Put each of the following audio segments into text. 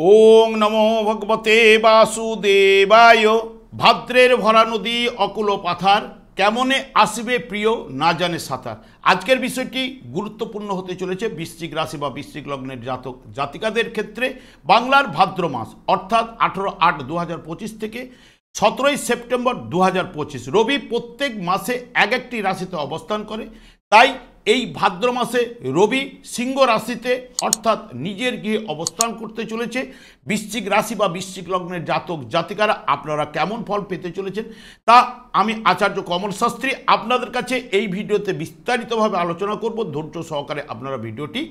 ওং নমো ভগবতে বাসুদেবায়। ভাদ্রের ভরা নদী অকুল পাথার, কেমনে আসবে প্রিয় না জানে সাঁতার। আজকের বিষয়টি গুরুত্বপূর্ণ হতে চলেছে বৃশ্চিক রাশি বা বৃশ্চিক লগ্নের জাতক জাতিকাদের ক্ষেত্রে। বাংলার ভাদ্র মাস অর্থাৎ 18/8/2025 থেকে 17 সেপ্টেম্বর 2025 রবি প্রত্যেক মাসে এক একটি রাশিতে অবস্থান করে। তাই এই ভাদ্র মাসে রবি সিংহ রাশিতে অর্থাৎ নিজের গৃহে অবস্থান করতে চলেছে। বৃশ্চিক রাশি বা বৃশ্চিক লগ্নের জাতক জাতিকারা আপনারা কেমন ফল পেতে চলেছেন তা আমি আচার্য কমল শাস্ত্রী আপনাদের কাছে এই ভিডিওতে বিস্তারিতভাবে আলোচনা করব। ধৈর্য সহকারে আপনারা ভিডিওটি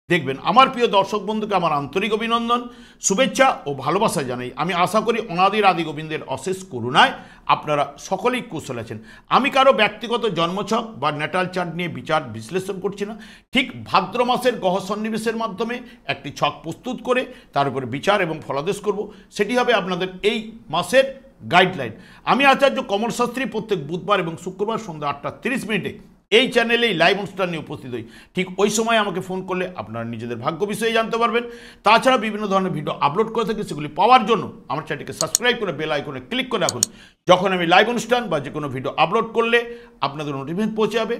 দেখবেন। আমার প্রিয় দর্শক বন্ধুকে আমার আন্তরিক অভিনন্দন, শুভেচ্ছা ও ভালোবাসা জানাই। আমি আশা করি অনাদির আদি গোবিন্দের অশেষ করুণায় আপনারা সকলেই কুশল আছেন। আমি কারো ব্যক্তিগত জন্মছক বা ন্যাটাল চার্ট নিয়ে বিচার বিশ্লেষণ করছি না। ঠিক ভাদ্র মাসের গ্রহ সন্নিবেশের মাধ্যমে একটি ছক প্রস্তুত করে তার উপরে বিচার এবং ফলাদেশ করব। সেটি হবে আপনাদের এই মাসের গাইডলাইন। আমি আচার্য কমল শাস্ত্রী প্রত্যেক বুধবার এবং শুক্রবার সন্ধ্যা 8:30 এই চ্যানেলেই লাইভ অনুষ্ঠান নিয়ে উপস্থিত হই। ঠিক ওই সময় আমাকে ফোন করলে আপনারা নিজেদের ভাগ্য বিষয়ে জানতে পারবেন। তাছাড়া বিভিন্ন ধরনের ভিডিও আপলোড করে থাকি, সেগুলি পাওয়ার জন্য আমার চ্যানেলটিকে সাবস্ক্রাইব করে বেল আইকনে ক্লিক করে রাখুন। যখন আমি লাইভ অনুষ্ঠান বা যে কোনো ভিডিও আপলোড করলে আপনাদের নোটিফিকেশন পৌঁছে যাবে।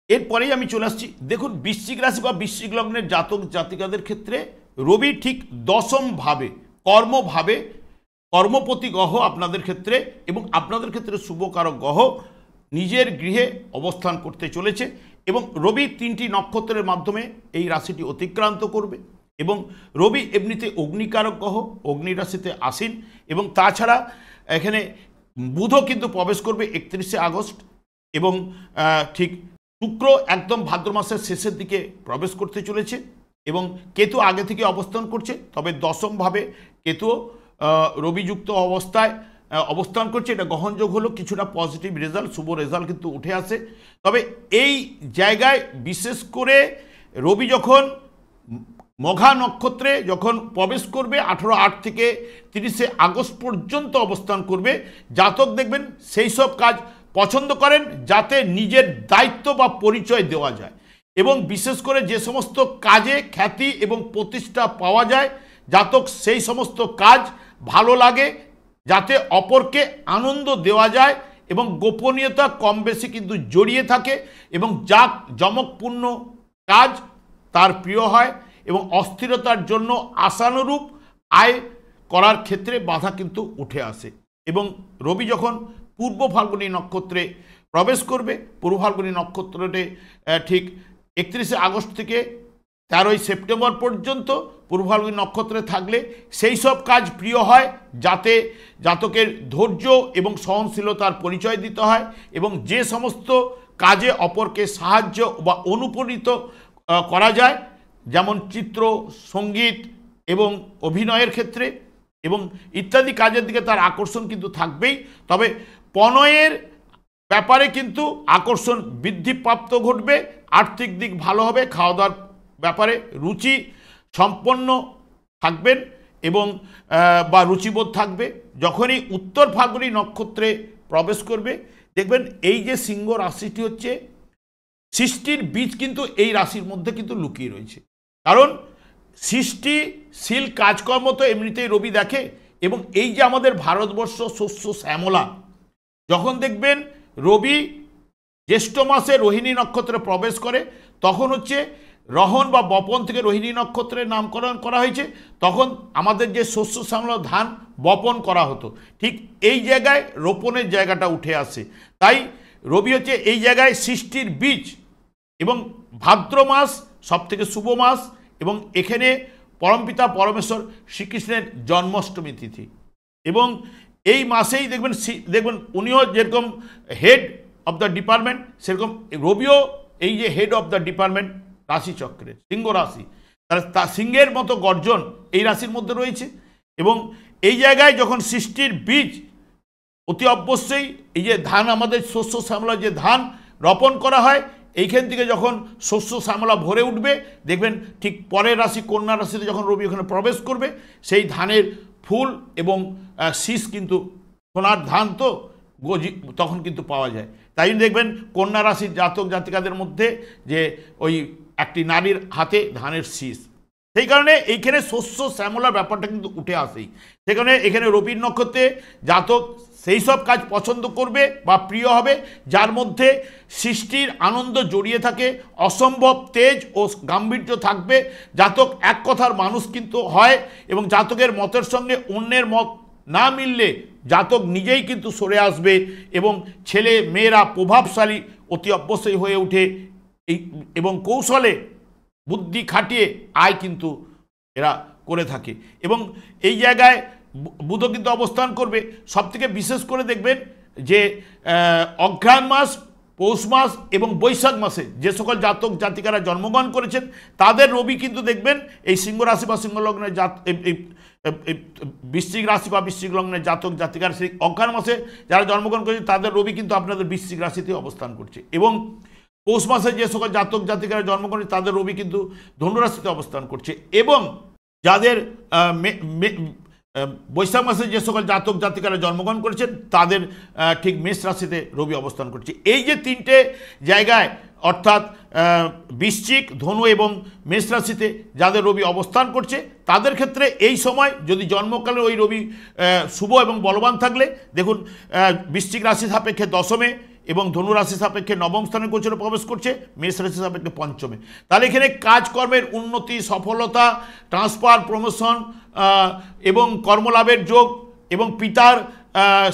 এরপরেই আমি চলে আসছি। দেখুন, বৃশ্চিক রাশি বা বৃশ্চিক লগ্নের জাতক জাতিকাদের ক্ষেত্রে রবি ঠিক দশমভাবে কর্মভাবে কর্মপতি গ্রহ আপনাদের ক্ষেত্রে এবং আপনাদের ক্ষেত্রে শুভকারক গ্রহ নিজের গৃহে অবস্থান করতে চলেছে এবং রবি 3টি নক্ষত্রের মাধ্যমে এই রাশিটি অতিক্রান্ত করবে। এবং রবি এমনিতে অগ্নিকারক গ্রহ, অগ্নি রাশিতে আসীন। এবং তাছাড়া এখানে বুধও কিন্তু প্রবেশ করবে 31শে আগস্ট এবং ঠিক শুক্র একদম ভাদ্র মাসের শেষের দিকে প্রবেশ করতে চলেছে এবং কেতু আগে থেকে অবস্থান করছে। তবে দশমভাবে কেতুও রবিযুক্ত অবস্থায় অবস্থান করছে। এটা গ্রহণযোগ হলো, কিছুটা পজিটিভ রেজাল্ট, শুভ রেজাল্ট কিন্তু উঠে আসে। তবে এই জায়গায় বিশেষ করে রবি যখন মঘা নক্ষত্রে যখন প্রবেশ করবে 18/8 থেকে 30শে আগস্ট পর্যন্ত অবস্থান করবে, জাতক দেখবেন সেই সব কাজ পছন্দ করেন যাতে নিজের দায়িত্ব বা পরিচয় দেওয়া যায় এবং বিশেষ করে যে সমস্ত কাজে খ্যাতি এবং প্রতিষ্ঠা পাওয়া যায়, জাতক সেই সমস্ত কাজ ভালো লাগে যাতে অপরকে আনন্দ দেওয়া যায় এবং গোপনীয়তা কম বেশি কিন্তু জড়িয়ে থাকে এবং জাক জমকপূর্ণ কাজ তার প্রিয় হয় এবং অস্থিরতার জন্য আশানুরূপ আয় করার ক্ষেত্রে বাধা কিন্তু উঠে আসে। এবং রবি যখন পূর্ব ফাল্গুনী নক্ষত্রে প্রবেশ করবে, পূর্ব ফাল্গুনী নক্ষত্রে ঠিক 31শে আগস্ট থেকে 13ই সেপ্টেম্বর পর্যন্ত পূর্ব ফাল্গুনী নক্ষত্রে থাকলে সেই সব কাজ প্রিয় হয় যাতে জাতকের ধৈর্য এবং সহনশীলতার পরিচয় দিতে হয় এবং যে সমস্ত কাজে অপরকে সাহায্য বা অনুপ্রাণিত করা যায়, যেমন চিত্র, সঙ্গীত এবং অভিনয়ের ক্ষেত্রে এবং ইত্যাদি কাজের দিকে তার আকর্ষণ কিন্তু থাকবেই। তবে প্রণয়ের ব্যাপারে কিন্তু আকর্ষণ বৃদ্ধিপ্রাপ্ত ঘটবে, আর্থিক দিক ভালো হবে, খাওয়া দাওয়ার ব্যাপারে রুচি সম্পন্ন থাকবেন এবং বা রুচিবোধ থাকবে। যখনই উত্তর ফাল্গুনী নক্ষত্রে প্রবেশ করবে দেখবেন এই যে সিংহ রাশিটি হচ্ছে, সৃষ্টির বীজ কিন্তু এই রাশির মধ্যে কিন্তু লুকিয়ে রয়েছে। কারণ সৃষ্টিশীল কাজকর্ম তো এমনিতেই রবি দেখে এবং এই যে আমাদের ভারতবর্ষ শস্য শ্যামলা, যখন দেখবেন রবি জ্যৈষ্ঠ মাসে রোহিণী নক্ষত্রে প্রবেশ করে, তখন হচ্ছে রহন বা বপন থেকে রোহিণী নক্ষত্রের নামকরণ করা হয়েছে। তখন আমাদের যে শস্য শ্যামলা ধান বপন করা হতো, ঠিক এই জায়গায় রোপণের জায়গাটা উঠে আসে। তাই রবি হচ্ছে এই জায়গায় সৃষ্টির বীজ এবং ভাদ্র মাস সবথেকে শুভ মাস এবং এখানে পরমপিতা পরমেশ্বর শ্রীকৃষ্ণের জন্মাষ্টমী তিথি এবং এই মাসেই দেখবেন উনিও যেরকম হেড অফ দ্য ডিপার্টমেন্ট, সেরকম রবিও এই যে হেড অফ দ্য ডিপার্টমেন্ট রাশিচক্রের সিংহ রাশি, তা সিংহের মতো গর্জন এই রাশির মধ্যে রয়েছে। এবং এই জায়গায় যখন সৃষ্টির বীজ অতি অবশ্যই এই যে ধান, আমাদের শস্য শ্যামলা যে ধান রোপণ করা হয়, এইখান থেকে যখন শস্য শ্যামলা ভরে উঠবে দেখবেন ঠিক পরের রাশি কন্যা রাশিতে যখন রবি ওখানে প্রবেশ করবে, সেই ধানের ফুল এবং শীষ কিন্তু সোনার ধান তো তখন কিন্তু পাওয়া যায়। তাই দেখবেন কন্যা রাশির জাতক জাতিকাদের মধ্যে যে ওই একটি নারীর হাতে ধানের শীষ, সেই কারণে এইখানে শস্য শ্যামলার ব্যাপারটা কিন্তু উঠে আসেই। সেই কারণে এখানে রবির নক্ষত্রে জাতক সেই সব কাজ পছন্দ করবে বা প্রিয় হবে যার মধ্যে সৃষ্টির আনন্দ জড়িয়ে থাকে, অসম্ভব তেজ ও গাম্ভীর্য থাকবে। জাতক এক কথার মানুষ কিন্তু হয় এবং জাতকের মতের সঙ্গে অন্যের মত না মিললে জাতক নিজেই কিন্তু সরে আসবে এবং ছেলে মেয়েরা প্রভাবশালী অতি অবশ্যই হয়ে ওঠে এবং কৌশলে বুদ্ধি খাটিয়ে আয় কিন্তু এরা করে থাকে। এবং এই জায়গায় বুধও কিন্তু অবস্থান করবে। সবথেকে বিশেষ করে দেখবেন যে অঘ্রাণ মাস, পৌষ মাস এবং বৈশাখ মাসে যে সকল জাতক জাতিকারা জন্মগ্রহণ করেছেন তাদের রবি কিন্তু দেখবেন এই সিংহ রাশি বা সিংহ লগ্নের বৃশ্চিক রাশি বা বৃশ্চিক লগ্নের জাতক জাতিকার সেই অঘ্রাণ মাসে যারা জন্মগ্রহণ করেছেন তাদের রবি কিন্তু আপনাদের বৃশ্চিক রাশিতে অবস্থান করছে। এবং পৌষ মাসে যে সকল জাতক জাতিকারা জন্মগ্রহণ করেছে তাদের রবি কিন্তু ধনু রাশিতে অবস্থান করছে। এবং যাদের বৈশাখ মাসে যে সকল জাতক জাতিকারা জন্মগ্রহণ করেছেন তাদের ঠিক মেষ রাশিতে রবি অবস্থান করছে। এই যে তিনটে জায়গায় অর্থাৎ বৃশ্চিক, ধনু এবং মেষ রাশিতে যাদের রবি অবস্থান করছে তাদের ক্ষেত্রে এই সময় যদি জন্মকালে ওই রবি শুভ এবং বলবান থাকলে দেখুন বৃশ্চিক রাশি সাপেক্ষে দশমে এবং ধনু রাশি সাপেক্ষে নবম স্থানে গোচরে প্রবেশ করছে, মেষ রাশি সাপেক্ষে পঞ্চমে। তাহলে এখানে কাজকর্মের উন্নতি, সফলতা, ট্রান্সফার, প্রমোশন এবং কর্মলাভের যোগ এবং পিতার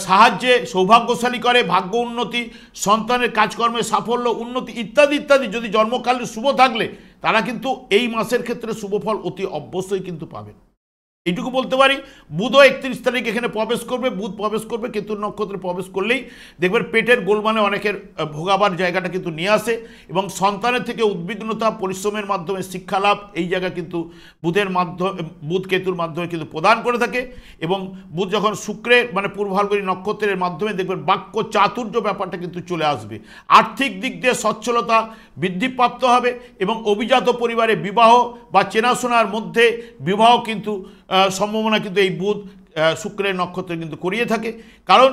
সাহায্যে সৌভাগ্যশালী করে, ভাগ্য উন্নতি, সন্তানের কাজকর্মের সাফল্য, উন্নতি ইত্যাদি ইত্যাদি যদি জন্মকালে শুভ থাকলে তারা কিন্তু এই মাসের ক্ষেত্রে শুভফল অতি অবশ্যই কিন্তু পাবেন। এইটুকু বলতে পারি। বুধও 31 তারিখ এখানে প্রবেশ করবে। বুধ প্রবেশ করবে কেতুর নক্ষত্রে প্রবেশ করলেই দেখবেন পেটের গোলমালে অনেকের ভোগাবার জায়গাটা কিন্তু নিয়ে আসে এবং সন্তানের থেকে উদ্বিগ্নতা, পরিশ্রমের মাধ্যমে শিক্ষা লাভ এই জায়গা কিন্তু বুধ কেতুর মাধ্যমে কিন্তু প্রদান করে থাকে। এবং বুধ যখন শুক্রের মানে পূর্ব ফাল্গুনী নক্ষত্রের মাধ্যমে দেখবেন বাক্য চাতুর্য ব্যাপারটা কিন্তু চলে আসবে। আর্থিক দিক দিয়ে সচ্ছলতা বৃদ্ধিপ্রাপ্ত হবে এবং অভিজাত পরিবারে বিবাহ বা চেনাশোনার মধ্যে বিবাহ কিন্তু সম্ভাবনা কিন্তু এই বুধ শুক্রের নক্ষত্রে কিন্তু করিয়ে থাকে। কারণ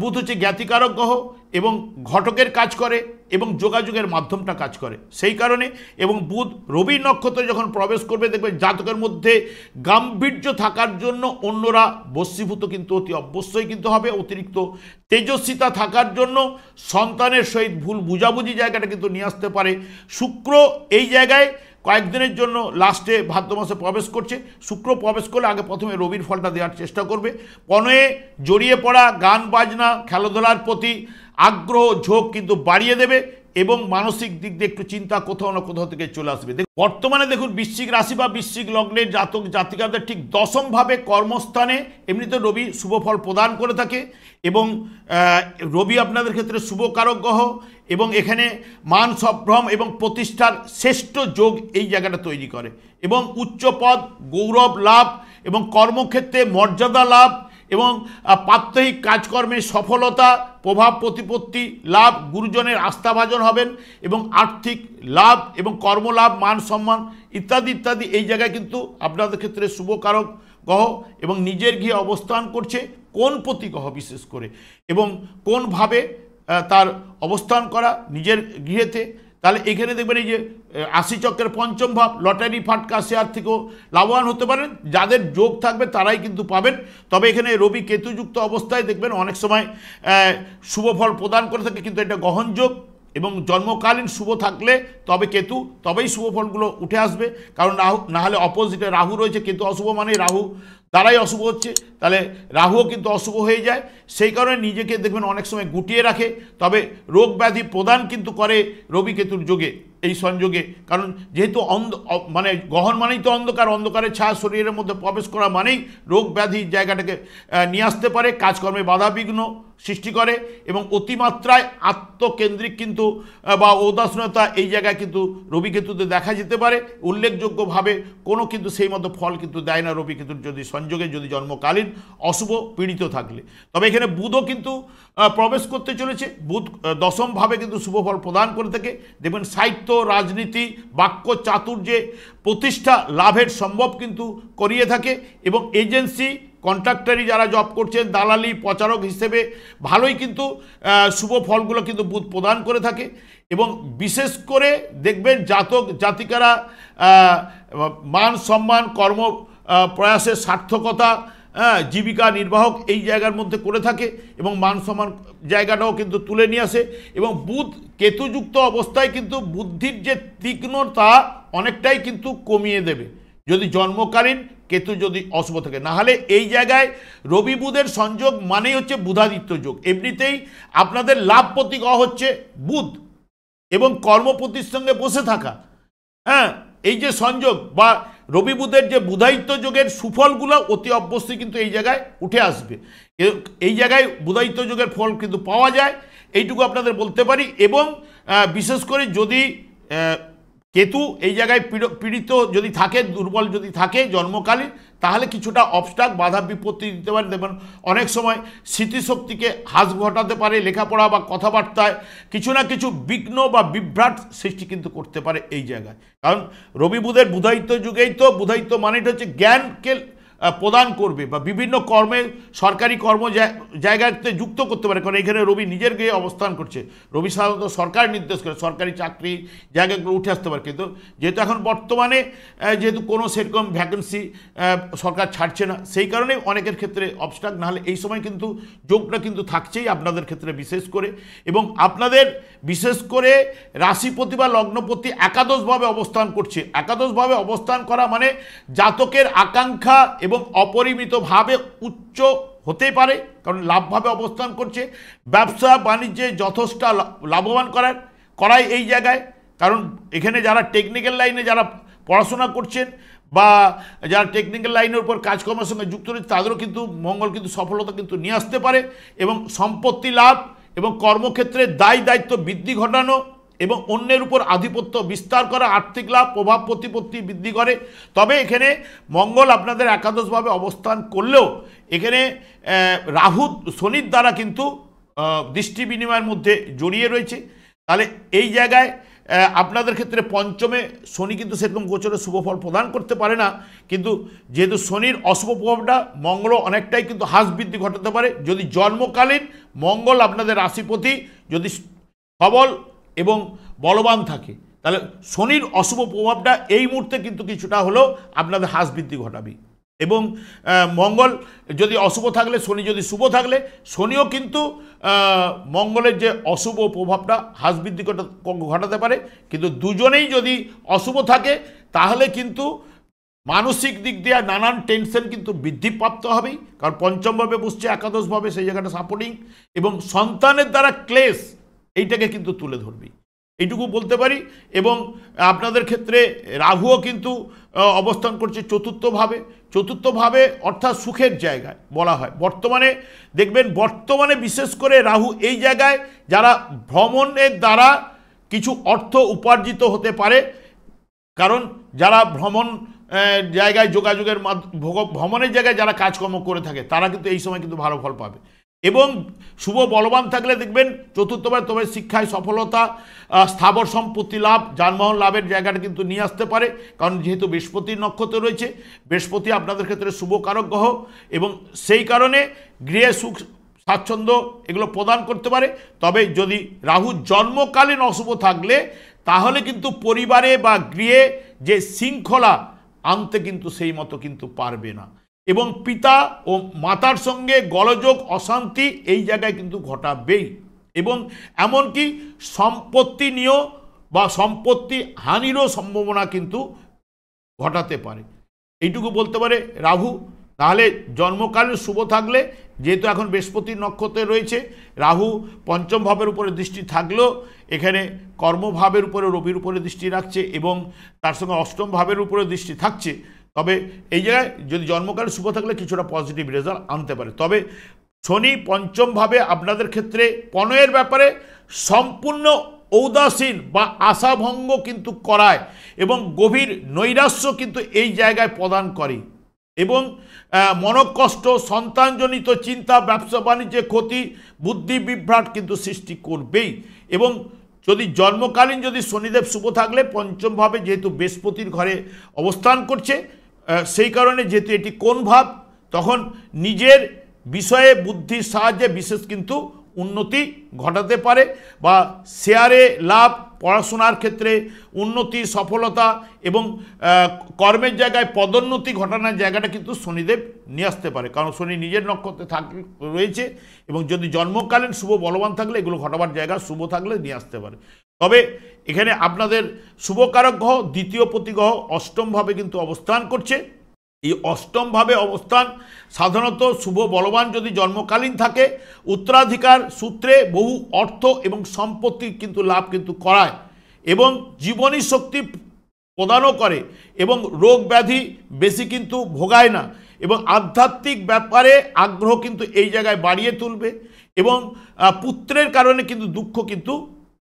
বুধ হচ্ছে জ্ঞাতিকারক গ্রহ এবং ঘটকের কাজ করে এবং যোগাযোগের মাধ্যমটা কাজ করে সেই কারণে। এবং বুধ রবি নক্ষত্রে যখন প্রবেশ করবে দেখবেন জাতকের মধ্যে গাম্ভীর্য থাকার জন্য অন্যরা বশীভূত কিন্তু অতি অবশ্যই কিন্তু হবে। অতিরিক্ত তেজস্বিতা থাকার জন্য সন্তানের সহিত ভুল বুঝাবুঝি জায়গাটা কিন্তু নিয়ে আসতে পারে। শুক্র এই জায়গায় কয়েকদিনের জন্য লাস্টে ভাদ্র মাসে প্রবেশ করছে। শুক্র প্রবেশ করলে আগে প্রথমে রবির ফলটা দেওয়ার চেষ্টা করবে। পণয়ে জড়িয়ে পড়া, গান বাজনা, খেলাধুলার প্রতি আগ্রহ ঝোঁক কিন্তু বাড়িয়ে দেবে এবং মানসিক দিক দিয়ে একটু চিন্তা কোথাও না কোথাও থেকে চলে আসবে। বর্তমানে দেখুন বৃশ্চিক রাশি বা বৃশ্চিক লগ্নের জাতক জাতিকাদের ঠিক দশমভাবে কর্মস্থানে এমনিতে রবি শুভফল প্রদান করে থাকে এবং রবি আপনাদের ক্ষেত্রে শুভকারক গ্রহ এবং এখানে মান সম্ভ্রম এবং প্রতিষ্ঠার শ্রেষ্ঠ যোগ এই জায়গাটা তৈরি করে এবং উচ্চ পদ, গৌরব লাভ এবং কর্মক্ষেত্রে মর্যাদা লাভ এবং প্রাত্যহিক কাজকর্মে সফলতা, প্রভাব প্রতিপত্তি লাভ, গুরুজনের আস্থাভাজন হবেন এবং আর্থিক লাভ এবং কর্মলাভ, মান সম্মান ইত্যাদি ইত্যাদি এই জায়গায় কিন্তু আপনাদের ক্ষেত্রে শুভকারক গ্রহ এবং নিজের গৃহে অবস্থান করছে কোনপতি গ্রহ বিশেষ করে এবং কোনভাবে তার অবস্থান করা নিজের গৃহেতে। তাহলে এখানে দেখবেন এই যে রাশিচক্রের পঞ্চম ভাব, লটারি ফাটকা শেয়ার থেকেও লাভবান হতে পারেন। যাদের যোগ থাকবে তারাই কিন্তু পাবেন। তবে এখানে রবি কেতুযুক্ত অবস্থায় দেখবেন অনেক সময় শুভ ফল প্রদান করে থাকে, কিন্তু এটা গ্রহণযোগ এবং জন্মকালীন শুভ থাকলে তবে কেতু তবেই শুভ ফলগুলো উঠে আসবে। কারণ রাহু না হলে অপোজিটে রাহু রয়েছে, কেতু অশুভ মানে রাহু দ্বারাই অশুভ হচ্ছে, তাহলে রাহুও কিন্তু অশুভ হয়ে যায়। সেই কারণে নিজেকে দেখবেন অনেক সময় গুটিয়ে রাখে। তবে রোগ ব্যাধি প্রদান কিন্তু করে রবি কেতুর যোগে এই সংযোগে। কারণ যেহেতু মানে গ্রহণ মানেই তো অন্ধকার, অন্ধকারের ছায়া শরীরের মধ্যে প্রবেশ করা মানেই রোগ ব্যাধির জায়গাটাকে নিয়ে আসতে পারে, কাজকর্মে বাধাবিঘ্ন সৃষ্টি করে এবং অতিমাত্রায় আত্মকেন্দ্রিক কিন্তু বা ঔদাসীনতা এই জায়গায় কিন্তু রবি কেতুতে দেখা যেতে পারে। উল্লেখযোগ্যভাবে কোনো কিন্তু সেই মতো ফল কিন্তু দেয় না রবি কেতুর যদি সংযোগে, যদি জন্মকালীন অশুভ পীড়িত থাকলে। তবে এখানে বুধও কিন্তু প্রবেশ করতে চলেছে। বুধ দশমভাবে কিন্তু শুভ ফল প্রদান করে থাকে। দেখবেন সাহিত্য, রাজনীতি, বাক্য চাতুর্যে প্রতিষ্ঠা লাভের সম্ভব কিন্তু করিয়ে থাকে এবং এজেন্সি, কন্ট্রাক্টারি যারা জব করছেন, দালালি, প্রচারক হিসেবে ভালোই কিন্তু শুভ ফলগুলো কিন্তু বুধ প্রদান করে থাকে। এবং বিশেষ করে দেখবেন জাতক জাতিকারা মান সম্মান, কর্ম প্রয়াসের সার্থকতা, জীবিকা নির্বাহক এই জায়গার মধ্যে করে থাকে এবং মান সম্মান জায়গাটাও কিন্তু তুলে নিয়ে আসে। এবং বুধ কেতুযুক্ত অবস্থায় কিন্তু বুদ্ধির যে তীক্ষ্ণতা অনেকটাই কিন্তু কমিয়ে দেবে যদি জন্মকালীন কেতু যদি অশুভ থাকে। না হলে এই জায়গায় রবি বুধের সংযোগ মানেই হচ্ছে বুধাদিত্য যোগ। এমনিতেই আপনাদের লাভপতি গ্রহ হচ্ছে বুধ এবং কর্মপতির সঙ্গে বসে থাকা, এই যে সংযোগ বা রবি বুধের যে বুধায়িত্ব যোগের সুফলগুলো অতি অবশ্যই কিন্তু এই জায়গায় উঠে আসবে। এই জায়গায় বুধায়িত্ব যোগের ফল কিন্তু পাওয়া যায়, এইটুকু আপনাদের বলতে পারি। এবং বিশেষ করে যদি কেতু এই জায়গায় পীড়িত যদি থাকে, দুর্বল যদি থাকে জন্মকালীন, তাহলে কিছুটা অবস্ট্রাক বাধা বিপত্তি দিতে পারে। দেখবেন অনেক সময় স্মৃতিশক্তিকে হ্রাস ঘটাতে পারে, লেখাপড়া বা কথাবার্তায় কিছু না কিছু বিঘ্ন বা বিভ্রাট সৃষ্টি কিন্তু করতে পারে এই জায়গায়। কারণ রবি বুধের বুধায়িত্ব যুগেই তো, বুধায়িত্ব মানেটা হচ্ছে জ্ঞানকে প্রদান করবে বা বিভিন্ন কর্মে সরকারি কর্ম জায়গাতে যুক্ত করতে পারে। কারণ এখানে রবি নিজের গিয়ে অবস্থান করছে, রবি সাধারণত সরকার নির্দেশ করে সরকারি চাকরি জায়গাগুলো উঠে আসতে পারে। কিন্তু যেহেতু এখন বর্তমানে যেহেতু কোনো সেরকম ভ্যাকেন্সি সরকার ছাড়ছে না, সেই কারণে অনেকের ক্ষেত্রে অবস্ট্রাক। নাহলে এই সময় কিন্তু যোগটা কিন্তু থাকছেই আপনাদের ক্ষেত্রে বিশেষ করে। এবং আপনাদের বিশেষ করে রাশিপতি বা লগ্নপতি একাদশভাবে অবস্থান করছে। একাদশভাবে অবস্থান করা মানে জাতকের আকাঙ্ক্ষা এবং অপরিমিতভাবে উচ্চ হতে পারে, কারণ লাভভাবে অবস্থান করছে। ব্যবসা বাণিজ্যে যথেষ্ট লাভবান করায় এই জায়গায়। কারণ এখানে যারা টেকনিক্যাল লাইনে যারা পড়াশোনা করছেন বা যারা টেকনিক্যাল লাইনের উপর কাজকর্মের সঙ্গে যুক্ত রয়েছে, তাদেরও কিন্তু মঙ্গল কিন্তু সফলতা কিন্তু নিয়ে আসতে পারে। এবং সম্পত্তি লাভ এবং কর্মক্ষেত্রে দায়িত্ব বৃদ্ধি ঘটানো এবং অন্যের উপর আধিপত্য বিস্তার করা, আর্থিক লাভ, প্রভাব প্রতিপত্তি বৃদ্ধি করে। তবে এখানে মঙ্গল আপনাদের একাদশভাবে অবস্থান করলেও এখানে রাহু শনির দ্বারা কিন্তু দৃষ্টি বিনিময়ের মধ্যে জড়িয়ে রয়েছে। তাহলে এই জায়গায় আপনাদের ক্ষেত্রে পঞ্চমে শনি কিন্তু সেরকম গোচরে শুভফল প্রদান করতে পারে না, কিন্তু যেহেতু শনির অশুভ প্রভাবটা মঙ্গল অনেকটাই কিন্তু হ্রাস বৃদ্ধি ঘটাতে পারে যদি জন্মকালীন মঙ্গল আপনাদের রাশিপতি যদি সবল এবং বলবান থাকে। তাহলে শনির অশুভ প্রভাবটা এই মুহূর্তে কিন্তু কিছুটা হলেও আপনাদের হ্রাস বৃদ্ধি ঘটাবে। এবং মঙ্গল যদি অশুভ থাকলে, শনি যদি শুভ থাকলে, শনিও কিন্তু মঙ্গলের যে অশুভ প্রভাবটা হ্রাস বৃদ্ধি ঘটাতে পারে। কিন্তু দুজনেই যদি অশুভ থাকে তাহলে কিন্তু মানসিক দিক দিয়ে নানান টেনশন কিন্তু বৃদ্ধিপ্রাপ্ত হবেই। কারণ পঞ্চমভাবে বসছে, একাদশভাবে, সেই জায়গাটা সাপোর্টিং এবং সন্তানের দ্বারা ক্লেশ এইটাকে কিন্তু তুলে ধরবি, এইটুকু বলতে পারি। এবং আপনাদের ক্ষেত্রে রাহুও কিন্তু অবস্থান করছে চতুর্থভাবে অর্থাৎ সুখের জায়গায় বলা হয়। বর্তমানে দেখবেন, বর্তমানে বিশেষ করে রাহু এই জায়গায় যারা ভ্রমণের দ্বারা কিছু অর্থ উপার্জিত হতে পারে, কারণ যারা ভ্রমণ জায়গায় যোগাযোগের ভ্রমণের জায়গায় যারা কাজকর্ম করে থাকে তারা কিন্তু এই সময় কিন্তু ভালো ফল পাবে। এবং শুভ বলবান থাকলে দেখবেন চতুর্থবার তবে শিক্ষায় সফলতা, স্থাবর সম্পত্তি লাভ, যানবাহন লাভের জায়গাটা কিন্তু নিয়ে আসতে পারে। কারণ যেহেতু বৃহস্পতির নক্ষত্র রয়েছে, বৃহস্পতি আপনাদের ক্ষেত্রে শুভ কারক গ্রহ এবং সেই কারণে গৃহে সুখ স্বাচ্ছন্দ্য এগুলো প্রদান করতে পারে। তবে যদি রাহু জন্মকালীন অশুভ থাকলে তাহলে কিন্তু পরিবারে বা গৃহে যে শৃঙ্খলা আনতে কিন্তু সেই মতো কিন্তু পারবে না। এবং পিতা ও মাতার সঙ্গে গোলযোগ, অশান্তি এই জায়গায় কিন্তু ঘটাবেই। এবং এমনকি সম্পত্তি নিয়েও বা সম্পত্তি হানিরও সম্ভাবনা কিন্তু ঘটাতে পারে, এইটুকু বলতে পারে রাহু। তাহলে জন্মকালীন শুভ থাকলে, যেহেতু এখন বৃহস্পতির নক্ষত্রে রয়েছে, রাহু পঞ্চম ভাবের উপরে দৃষ্টি থাকলেও এখানে কর্মভাবের উপরে রবির উপরে দৃষ্টি রাখছে এবং তার সঙ্গে অষ্টম ভাবের উপরে দৃষ্টি থাকছে। তবে এই জায়গায় যদি জন্মকালে শুভ থাকলে কিছুটা পজিটিভ রেজাল্ট আনতে পারে। তবে শনি পঞ্চমভাবে আপনাদের ক্ষেত্রে প্রণয়ের ব্যাপারে সম্পূর্ণ ঔদাসীন বা আশাভঙ্গ কিন্তু করায় এবং গভীর নৈরাশ্য কিন্তু এই জায়গায় প্রদান করে এবং মনকষ্ট, সন্তানজনিত চিন্তা, ব্যবসা বাণিজ্যে ক্ষতি, বুদ্ধি বিভ্রাট কিন্তু সৃষ্টি করবেই। এবং যদি জন্মকালীন যদি শনিদেব শুভ থাকলে পঞ্চমভাবে যেহেতু বৃহস্পতির ঘরে অবস্থান করছে, সেই কারণে যেহেতু এটি কোন ভাব, তখন নিজের বিষয়ে বুদ্ধির সাহায্যে বিশেষ কিন্তু উন্নতি ঘটাতে পারে, বা শেয়ারে লাভ, পড়াশোনার ক্ষেত্রে উন্নতি, সফলতা এবং কর্মের জায়গায় পদোন্নতি ঘটানোর জায়গাটা কিন্তু শনিদেব নিয়ে আসতে পারে, কারণ শনি নিজের নক্ষত্রে রয়েছে এবং যদি জন্মকালীন শুভ বলবান থাকলে এগুলো ঘটাবার জায়গা শুভ থাকলে নিয়ে আসতে পারে। তবে এখানে আপনাদের শুভকারক গ্রহ দ্বিতীয় প্রতি গ্রহ অষ্টমভাবে কিন্তু অবস্থান করছে। এই অষ্টমভাবে অবস্থান সাধারণত শুভ বলবান যদি জন্মকালীন থাকে উত্তরাধিকার সূত্রে বহু অর্থ এবং সম্পত্তি কিন্তু লাভ কিন্তু করায় এবং জীবনী শক্তি প্রদানও করে এবং রোগ ব্যাধি বেশি কিন্তু ভোগায় না এবং আধ্যাত্মিক ব্যাপারে আগ্রহ কিন্তু এই জায়গায় বাড়িয়ে তুলবে এবং পুত্রের কারণে কিন্তু দুঃখ কিন্তু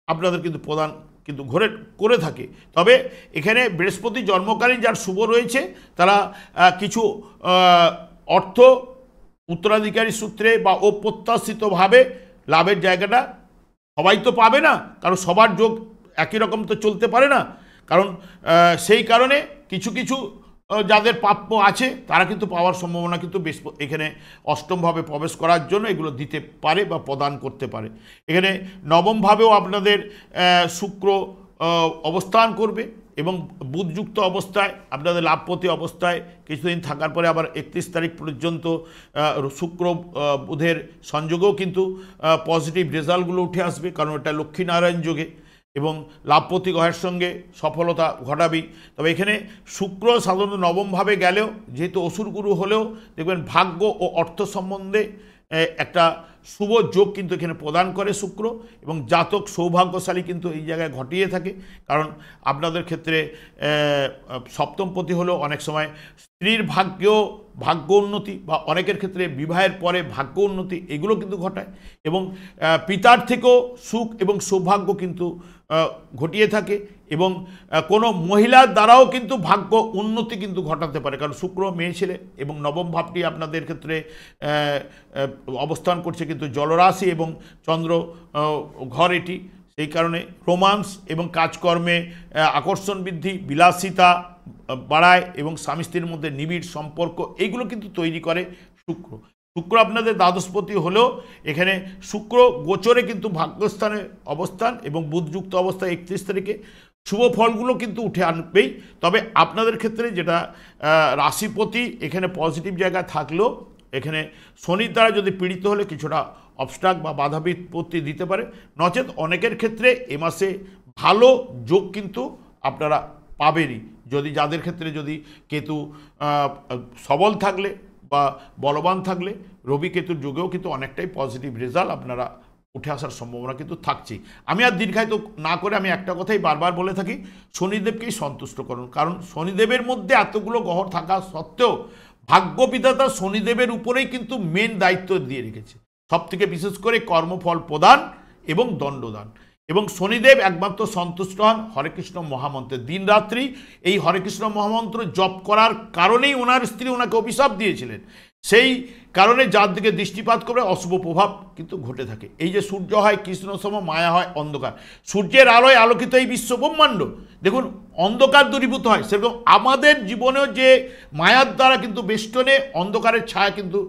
আপনাদের কিন্তু প্রদান কিন্তু ঘরে করে থাকে। তবে এখানে বৃহস্পতি জন্মকালীন যার শুভ রয়েছে তারা কিছু অর্থ উত্তরাধিকারী সূত্রে বা অপ্রত্যাশিতভাবে লাভের জায়গাটা সবাই তো পাবে না, কারণ সবার যোগ একই রকম তো চলতে পারে না, কারণ সেই কারণে কিছু কিছু যাদের প্রাপ্য আছে তারা কিন্তু পাওয়ার সম্ভাবনা কিন্তু বেশ এখানে অষ্টমভাবে প্রবেশ করার জন্য এগুলো দিতে পারে বা প্রদান করতে পারে। এখানে নবমভাবেও আপনাদের শুক্র অবস্থান করবে এবং বুধযুক্ত অবস্থায় আপনাদের লাভপতি অবস্থায় কিছুদিন থাকার পরে আবার 31 তারিখ পর্যন্ত শুক্র বুধের সংযোগেও কিন্তু পজিটিভ রেজাল্টগুলো উঠে আসবে, কারণ এটা লক্ষ্মীনারায়ণ যোগে এবং লাভপতি গ্রহের সঙ্গে সফলতা ঘটাবেই। তবে এখানে শুক্র সাধারণত নবমভাবে গেলেও যেহেতু অসুর গুরু হলেও দেখবেন ভাগ্য ও অর্থ সম্বন্ধে একটা শুভ যোগ কিন্তু এখানে প্রদান করে শুক্র এবং জাতক সৌভাগ্যশালী কিন্তু এই জায়গায় ঘটিয়ে থাকে, কারণ আপনাদের ক্ষেত্রে সপ্তমপতি হলেও অনেক সময় স্ত্রীর ভাগ্যেও ভাগ্য উন্নতি বা অনেকের ক্ষেত্রে বিবাহের পরে ভাগ্য উন্নতি এগুলো কিন্তু ঘটায় এবং পিতার থেকেও সুখ এবং সৌভাগ্য কিন্তু ঘটিয়ে থাকে এবং কোনো মহিলার দ্বারাও কিন্তু ভাগ্য উন্নতি কিন্তু ঘটাতে পারে, কারণ শুক্র মেয়ে ছেলে এবং নবম ভাবটি আপনাদের ক্ষেত্রে অবস্থান করছে কিন্তু জলরাশি এবং চন্দ্র ঘর এটি, সেই কারণে রোমান্স এবং কাজকর্মে আকর্ষণ বৃদ্ধি, বিলাসিতা বাড়ায় এবং স্বামী স্ত্রীর মধ্যে নিবিড় সম্পর্ক এইগুলো কিন্তু তৈরি করে শুক্র। শুক্র আপনাদের দ্বাদশপতি হলেও এখানে শুক্র গোচরে কিন্তু ভাগ্যস্থানে অবস্থান এবং বুধযুক্ত অবস্থায় 31 তারিখে শুভ ফলগুলো কিন্তু উঠে আনবেই। তবে আপনাদের ক্ষেত্রে যেটা রাশিপতি এখানে পজিটিভ জায়গায় থাকলেও এখানে শনির দ্বারা যদি পীড়িত হলে কিছুটা অবস্ট্রাক বা বাধা বিপত্তি দিতে পারে, নচেত অনেকের ক্ষেত্রে এ মাসে ভালো যোগ কিন্তু আপনারা পাবেনই, যদি যাদের ক্ষেত্রে যদি কেতু সবল থাকলে বা বলবান থাকলে রবি কেতুর যুগেও কিন্তু অনেকটাই পজিটিভ রেজাল্ট আপনারা উঠে আসার সম্ভাবনা কিন্তু থাকছেই। আমি আর দীর্ঘায়িত না করে আমি একটা কথাই বারবার বলে থাকি, শনিদেবকেই সন্তুষ্ট করুন, কারণ শনিদেবের মধ্যে এতগুলো গ্রহ থাকা সত্ত্বেও ভাগ্যবিধাতা শনিদেবের উপরেই কিন্তু মেন দায়িত্ব দিয়ে রেখেছে, সবথেকে বিশেষ করে কর্মফল প্রদান এবং দণ্ডদান। এবং শনিদেব একমাত্র সন্তুষ্ট হন হরে কৃষ্ণ মহামন্ত্রে, দিন রাত্রি এই হরে কৃষ্ণ মহামন্ত্র জপ করার কারণেই ওনার স্ত্রী ওনাকে অভিশাপ দিয়েছিলেন, সেই কারণে যার দিকে দৃষ্টিপাত করে অশুভ প্রভাব কিন্তু ঘটে থাকে। এই যে সূর্য হয় কৃষ্ণসম, মায়া হয় অন্ধকার, সূর্যের আলোয় আলোকিত এই বিশ্ব ব্রহ্মাণ্ড দেখুন অন্ধকার দূরীভূত হয়, সেরকম আমাদের জীবনেও যে মায়ার দ্বারা কিন্তু বেষ্টনে অন্ধকারের ছায়া কিন্তু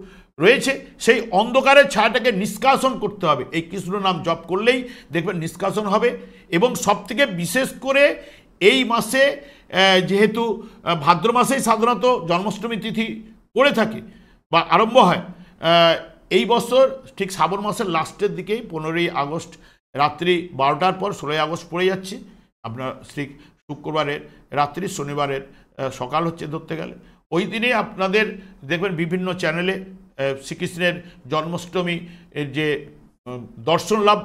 রয়েছে, সেই অন্ধকারের ছায়াটাকে নিষ্কাশন করতে হবে। এই কৃষ্ণ নাম জপ করলেই দেখবেন নিষ্কাশন হবে। এবং সবথেকে বিশেষ করে এই মাসে যেহেতু ভাদ্র মাসেই সাধারণত জন্মাষ্টমী তিথি পড়ে থাকে বা আরম্ভ হয়, এই বছর ঠিক শ্রাবণ মাসের লাস্টের দিকেই 15ই আগস্ট রাত্রি 12টার পর 16ই আগস্ট পড়ে যাচ্ছে আপনার শুক্রবারের রাত্রি, শনিবারের সকাল হচ্ছে ধরতে গেলে। ওই দিনে আপনাদের দেখবেন বিভিন্ন চ্যানেলে শ্রীকৃষ্ণের জন্মাষ্টমী এর যে দর্শন লাভ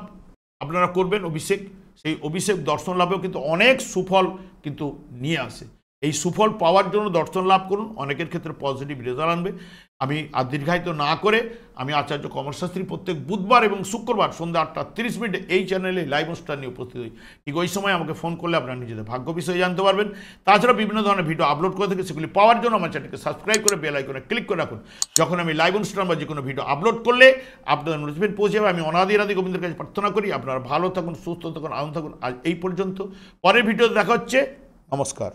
আপনারা করবেন অভিষেক, সেই অভিষেক দর্শন লাভেও কিন্তু অনেক সুফল কিন্তু নিয়ে আসে। এই সুফল পাওয়ার জন্য দর্শন লাভ করুন, অনেকের ক্ষেত্রে পজিটিভ রেজাল্ট আনবে। আমি আর দীর্ঘায়িত না করে আমি আচার্য কমলশাস্ত্রী প্রত্যেক বুধবার এবং শুক্রবার সন্ধ্যা 8:30 এই চ্যানেলে লাইভ অনুষ্ঠান নিয়ে উপস্থিত হই। ঠিক ওই সময় আমাকে ফোন করলে আপনারা নিজেদের ভাগ্য বিষয়ে জানতে পারবেন। তাছাড়া বিভিন্ন ধরনের ভিডিও আপলোড করে থাকি, সেগুলি পাওয়ার জন্য আমার চ্যানেলকে সাবস্ক্রাইব করে বেল আইকনে ক্লিক করে রাখুন। যখন আমি লাইভ অনুষ্ঠান বা যে কোনো ভিডিও আপলোড করলে আপনাদের নোটিফিকেশন পৌঁছে যাবে। আমি অনাদি গোবিন্দের কাছে প্রার্থনা করি আপনারা ভালো থাকুন, সুস্থ থাকুন, আনন্দ থাকুন। আজ এই পর্যন্ত, পরের ভিডিওতে দেখা হচ্ছে। নমস্কার।